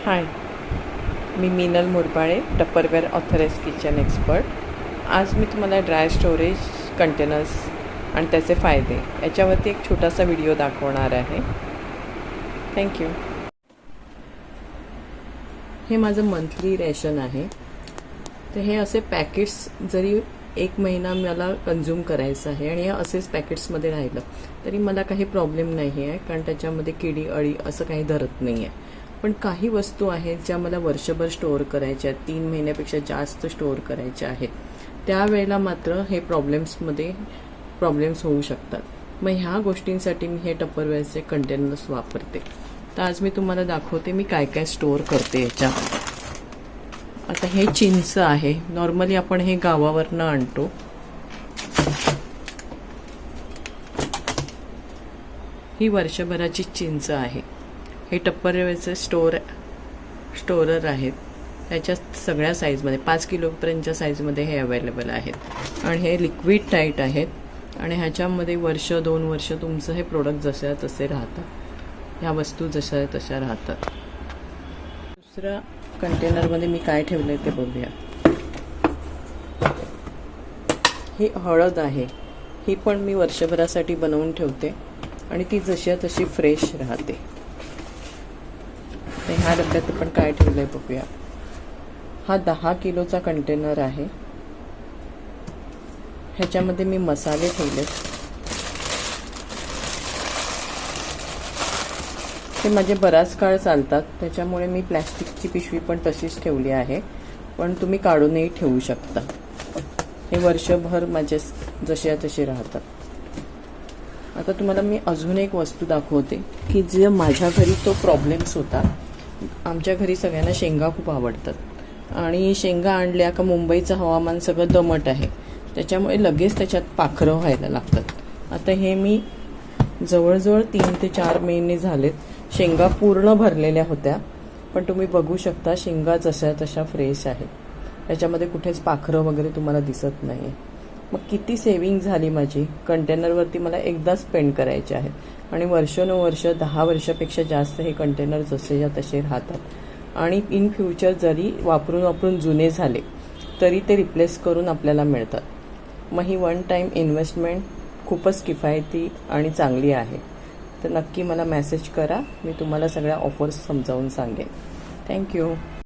हाय, मी Meenal मुरबाळे, टप्परवेअर authorise kitchen expert. आज मी तुम्हाला dry storage containers आणि त्याचे फायदे याच्यावरती एक छोटासा व्हिडिओ दाखवणार आहे. थँक्यू. हे माझं मंथली रेशन आहे. तर हे असे पॅकेट्स जरी एक महिना मला कंझ्युम करायचं आहे आणि हे असेच पॅकेट्समध्ये राहिलं तरी मला काही प्रॉब्लेम नाही आहे, कारण त्याच्यामध्ये किडी अळी असं काही धरत नाही आहे. पण काही वस्तू आहेत ज्या मला वर्षभर स्टोअर करायच्या आहेत, 3 महिन्यापेक्षा जास्त स्टोअर करायच्या आहेत, त्यावेळेला मात्र हे प्रॉब्लेम्स होऊ शकतात. मग ह्या गोष्टींसाठी मी हे टप्परवेअरचे कंटेनर्स वापरते. तर आज मी तुम्हाला दाखवते मी काय काय स्टोअर करते याच्यामध्ये. आता हे चिंच आहे. नॉर्मली आपण हे गावावरनं आणतो. ही वर्षभराची चिंच आहे. हे टप्परवेअरचे स्टोरर आहेत. त्याच्यात सगळ्या साईजमध्ये 5 किलोपर्यंतच्या साईजमध्ये हे अवेलेबल आहेत आणि हे लिक्विड टाईट आहेत आणि ह्याच्यामध्ये वर्ष 2 वर्ष तुमचं हे प्रोडक्ट जसे तसे राहतात. ह्या वस्तू जशा तशा राहतात. दुसऱ्या कंटेनरमध्ये मी काय ठेवलंय ते बघूया. ही हळद आहे. ही पण मी वर्षभरासाठी बनवून ठेवते आणि ती जशी तशी फ्रेश राहते. तर ह्या डब्यात पण काय ठेवलंय बघूया. हा 10 किलोचा कंटेनर आहे. ह्याच्यामध्ये मी मसाले ठेवले. ते माझे बराच काळ चालतात, त्याच्यामुळे मी प्लॅस्टिकची पिशवी पण तशीच ठेवली आहे, पण तुम्ही काढूनही ठेवू शकता. हे वर्षभर माझे जसे तसे राहतात. आता तुम्हाला मी अजून एक वस्तू दाखवते की जे माझ्या घरी तो प्रॉब्लेम्स होता. आमच्या घरी सगळ्यांना शेंगा खूप आवडतात आणि शेंगा आणल्या का मुंबईचं हवामान सगळं दमट आहे, त्याच्यामुळे लगेच त्याच्यात पाखरं व्हायला लागतात. आता हे मी जवळजवळ 3 ते 4 महिने झालेत. शेंगा पूर्ण भरलेल्या होत्या, पण तुम्ही बघू शकता शेंगा जशा तशा फ्रेश आहेत. त्याच्यामध्ये कुठेच पाखरं वगैरे तुम्हाला दिसत नाही. मग किती सेविंग झाली माझी. कंटेनरवरती मला एकदा स्पेंड करायचे आहेत आणि वर्षानुवर्ष 10 वर्षापेक्षा जास्त हे कंटेनर जसेच्या तसे राहतात आणि इन फ्युचर जरी वापरून जुने झाले तरी ते रिप्लेस करून आपल्याला मिळतात. मग ही 1 टाईम इन्व्हेस्टमेंट खूपच किफायती आणि चांगली आहे. तर नक्की मला मेसेज करा. मी तुम्हाला सगळ्या ऑफर्स समजावून सांगेन. थँक्यू.